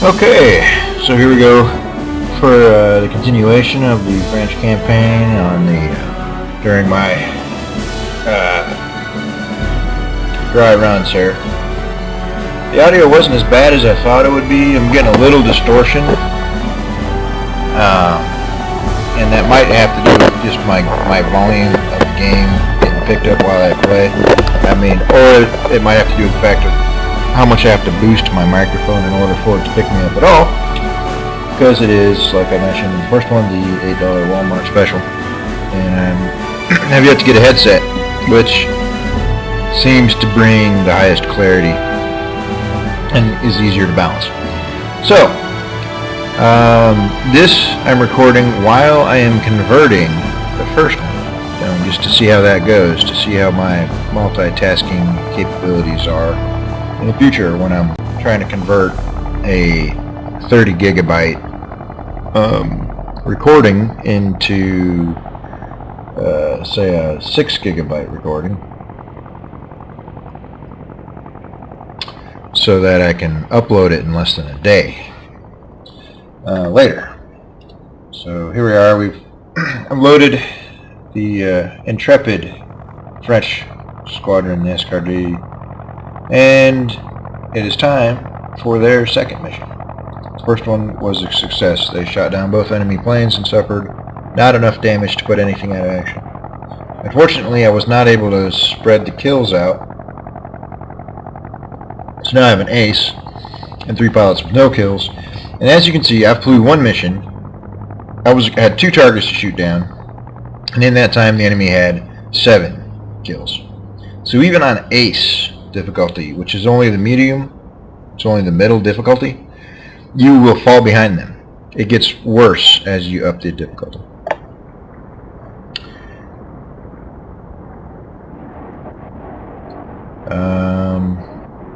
Okay, so here we go for the continuation of the French campaign on the during my dry runs here. The audio wasn't as bad as I thought it would be. I'm getting a little distortion, and that might have to do with just my volume of the game getting picked up while I play. I mean, or it might have to do with the fact of how much I have to boost my microphone in order for it to pick me up at all, because it is, like I mentioned, the first one, the $8 Walmart special, and I have yet to get a headset which seems to bring the highest clarity and is easier to balance. So this I'm recording while I am converting the first one, just to see how that goes, to see how my multitasking capabilities are in the future when I'm trying to convert a 30 gigabyte recording into say a 6 gigabyte recording, so that I can upload it in less than a day later. So here we are. We've unloaded the intrepid French squadron Escadrille, and it is time for their second mission. The first one was a success. They shot down both enemy planes and suffered not enough damage to put anything out of action. Unfortunately, I was not able to spread the kills out, so now I have an ace and 3 pilots with no kills. And as you can see, I flew one mission. I had 2 targets to shoot down, and in that time the enemy had 7 kills. So even on ace difficulty, which is only the medium, it's only the middle difficulty, you will fall behind them. It gets worse as you up the difficulty.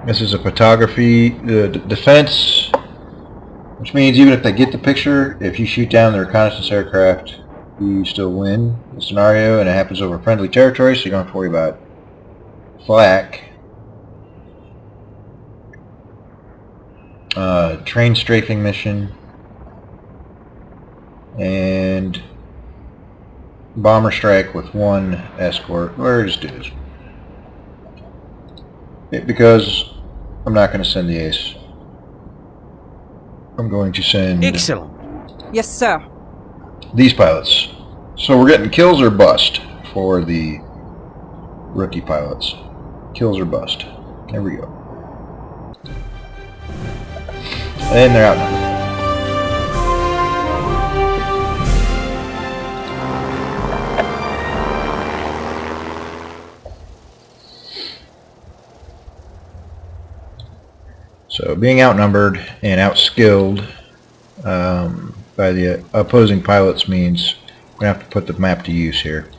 This is a photography defense, which means even if they get the picture, if you shoot down the reconnaissance aircraft, you still win the scenario, and it happens over friendly territory, so you don't have to worry about flak. Train strafing mission and bomber strike with 1 escort. We'll just do this because I'm not going to send the ace. I'm going to send Excellent. Yes, sir. these pilots. So we're getting kills or bust for the rookie pilots. Kills or bust. There we go. And they're outnumbered. So being outnumbered and outskilled by the opposing pilots means we're going to have to put the map to use here.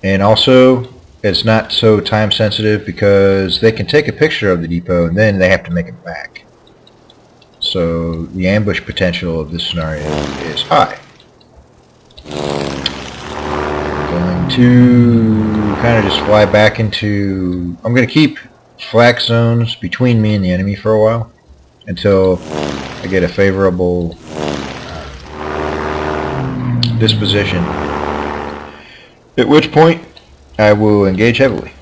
And also, it's not so time sensitive because they can take a picture of the depot and then they have to make it back. So the ambush potential of this scenario is high. I'm going to kind of just fly back into... I'm going to keep flak zones between me and the enemy for a while until I get a favorable disposition, at which point I will engage heavily.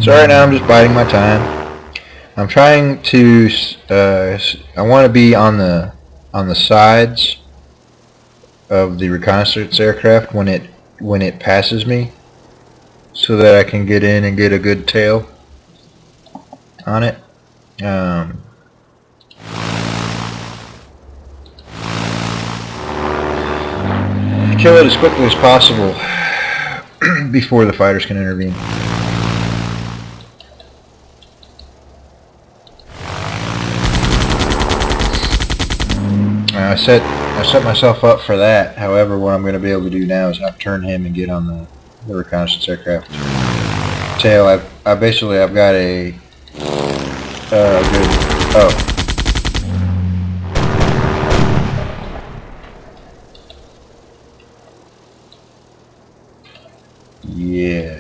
So right now I'm just biding my time. I'm trying to, I want to be on the sides of the reconnaissance aircraft when it passes me, so that I can get in and get a good tail on it. kill it as quickly as possible before the fighters can intervene. I set myself up for that. However, what I'm going to be able to do now is nocturne him and get on the reconnaissance aircraft tail. I've got a good. Oh. Yeah.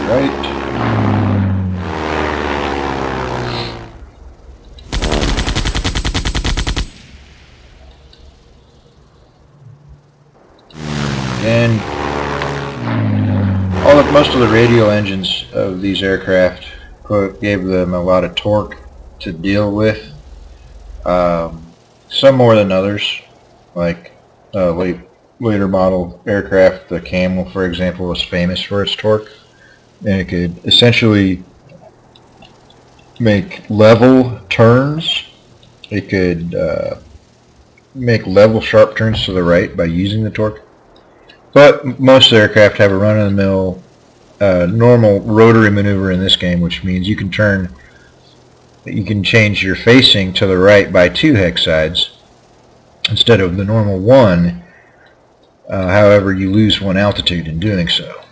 Right. And most of the radial engines of these aircraft gave them a lot of torque to deal with. Some more than others, like later model aircraft. The Camel, for example, was famous for its torque, and it could essentially make level turns. It could make level sharp turns to the right by using the torque. But most aircraft have a run-of-the-mill normal rotary maneuver in this game, which means you can change your facing to the right by 2 hex sides instead of the normal 1. However, you lose 1 altitude in doing so.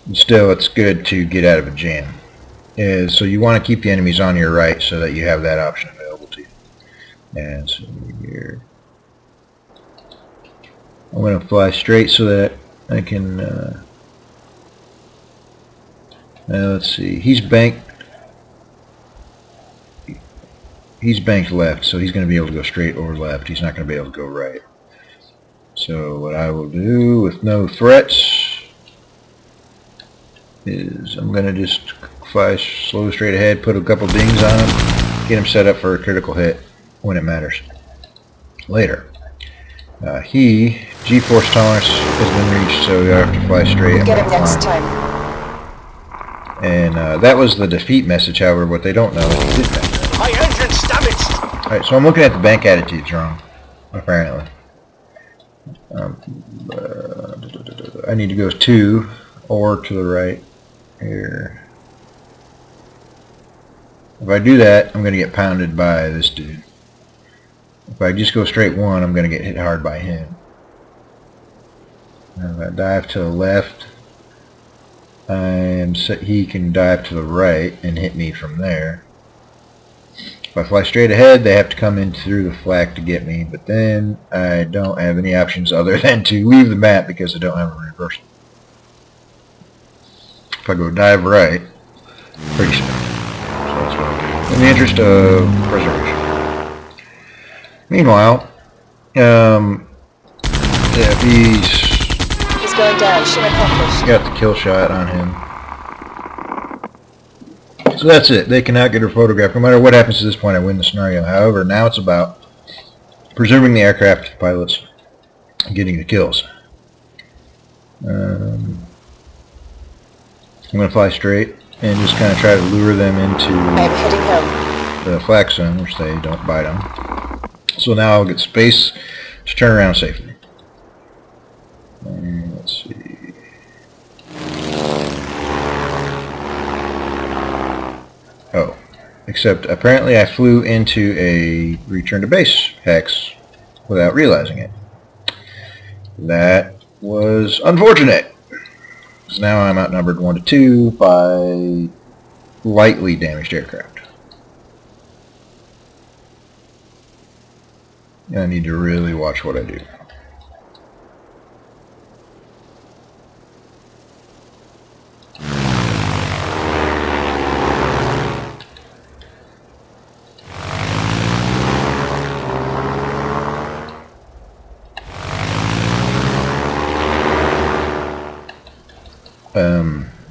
And still, it's good to get out of a jam. So you want to keep the enemies on your right so that you have that option available to you. And so here, I'm going to fly straight so that I can, let's see, he's banked left, so he's going to be able to go straight or left. He's not going to be able to go right. So what I will do with no threats is I'm going to just fly slow straight ahead, put a couple dings on him, get him set up for a critical hit when it matters later. G-force tolerance has been reached, so we have to fly straight. Get him next time. And that was the defeat message. However, what they don't know is he did that. My engine's damaged. Alright, so I'm looking at the bank attitudes wrong, apparently. I need to go 2 or to the right here. If I do that, I'm going to get pounded by this dude. If I just go straight 1, I'm going to get hit hard by him. Now if I dive to the left, he can dive to the right and hit me from there. If I fly straight ahead, they have to come in through the flak to get me, but then I don't have any options other than to leave the map because I don't have a reversal. If I go dive right, pretty smooth. So that's what I'll do. In the interest of preservation. Meanwhile, yeah, He's going down. Mission accomplished. Got the kill shot on him. So that's it. They cannot get her photographed. No matter what happens to this point, I win the scenario. However, now it's about preserving the aircraft pilots and getting the kills. I'm going to fly straight and just kind of try to lure them into I'm heading home. the flak zone, which they don't bite on. So now I'll get space to turn around safely. And let's see. Oh, except apparently I flew into a return to base hex without realizing it. That was unfortunate. So now I'm outnumbered 1-2 by lightly damaged aircraft. I need to really watch what I do.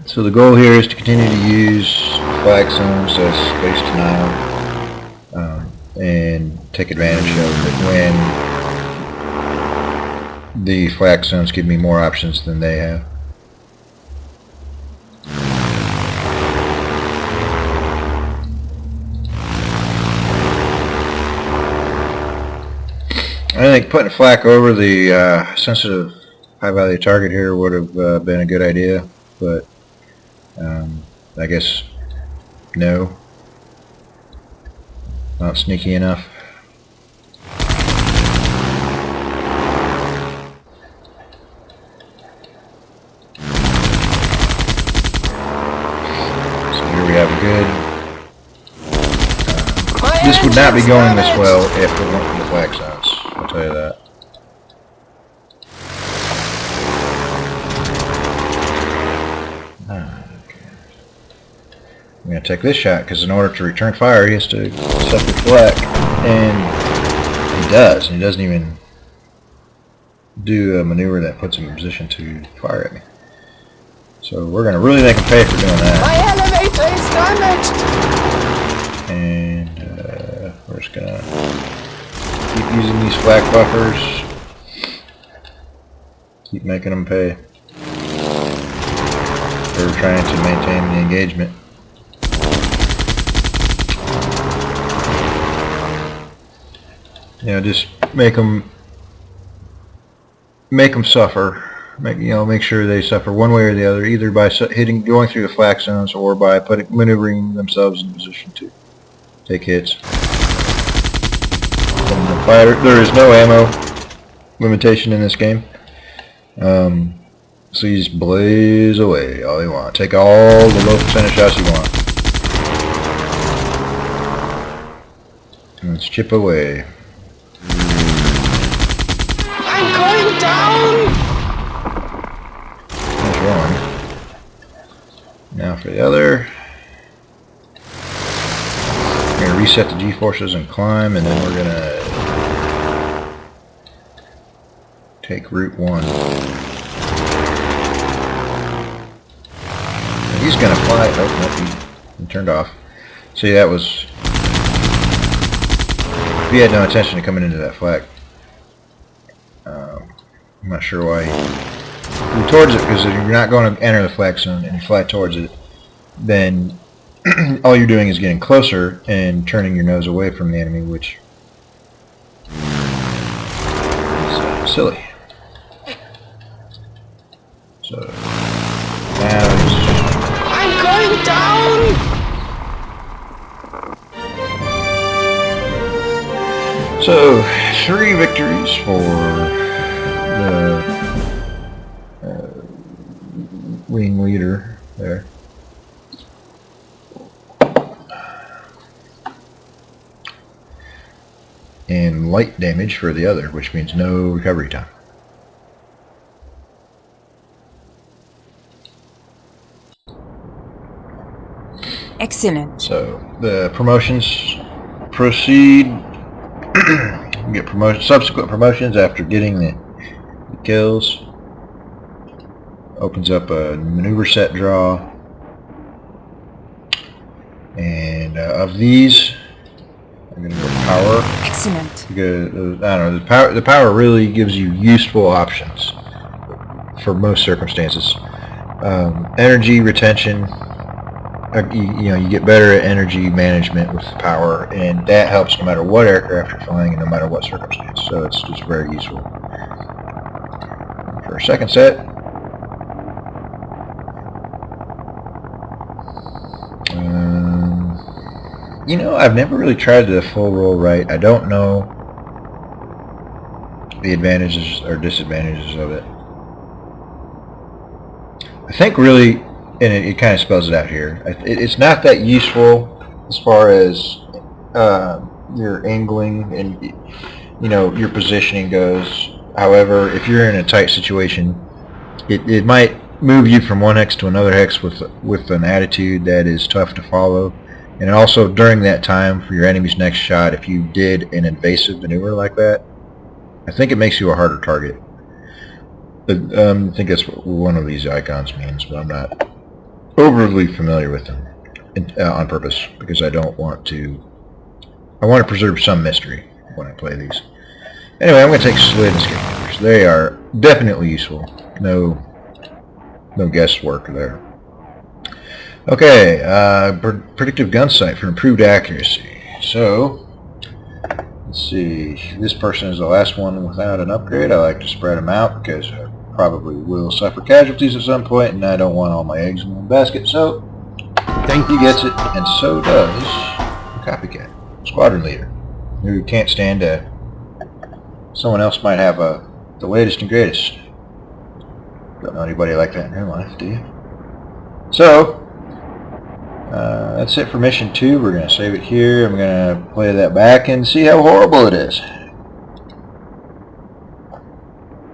So the goal here is to continue to use flag zones as space denial and take advantage of it when the flag zones give me more options than they have. I think putting flak over the sensitive high value target here would have been a good idea, but I guess no, not sneaky enough. So here we have a good. This would not be going this well if we went for the flag zones, I'll tell you that. Okay. I'm going to take this shot because in order to return fire he has to suffer flak, and he does. And he doesn't even do a maneuver that puts him in position to fire at me. So we're going to really make him pay for doing that. My elevator is damaged! And we're just gonna keep using these flak buffers, keep making them pay for trying to maintain the engagement. You know, just make them suffer. Make sure they suffer one way or the other, either by going through the flak zones or by maneuvering themselves in position to take hits. From the fighter, there is no ammo limitation in this game, so you just blaze away all you want. Take all the low percentage shots you want, and let's chip away. I'm going down! There's one. Now for the other. We're going to reset the G-forces and climb, and then we're going to take Route 1. And he's going to fly. Oh, no, he turned off. See, that was... He had no intention of coming into that flak. I'm not sure why he flew towards it, because if you're not going to enter the flak zone and you fly towards it, then all you're doing is getting closer and turning your nose away from the enemy, which is silly. So now I'm going down! so 3 victories for the wing leader there. And light damage for the other, which means no recovery time. Excellent. So the promotions proceed. You get subsequent promotions after getting the kills. Opens up a maneuver set draw, and of these, I'm going to go power. Excellent. Because, I don't know, the power really gives you useful options for most circumstances. Energy retention, you get better at energy management with power, and that helps no matter what aircraft you're flying and no matter what circumstance. So it's just very useful. For our second set, I've never really tried the full roll right. I don't know the advantages or disadvantages of it. I think really, and it kind of spells it out here, it's not that useful as far as your angling and your positioning goes. However, if you're in a tight situation, it might move you from one hex to another hex with an attitude that is tough to follow. And also during that time, for your enemy's next shot, if you did an invasive maneuver like that, I think it makes you a harder target. But, I think that's what one of these icons means, but I'm not overly familiar with them on purpose, because I want to preserve some mystery when I play these. Anyway, I'm going to take slid and escape maneuvers. They are definitely useful. No guesswork there. Okay, predictive gun sight for improved accuracy. So, Let's see, this person is the last one without an upgrade. I like to spread them out because I probably will suffer casualties at some point, and I don't want all my eggs in one basket, so he gets it, and so does the copycat, squadron leader, who can't stand someone else might have the latest and greatest. Don't know anybody like that in real life, do you? So, that's it for mission 2. We're going to save it here. I'm going to play that back and see how horrible it is.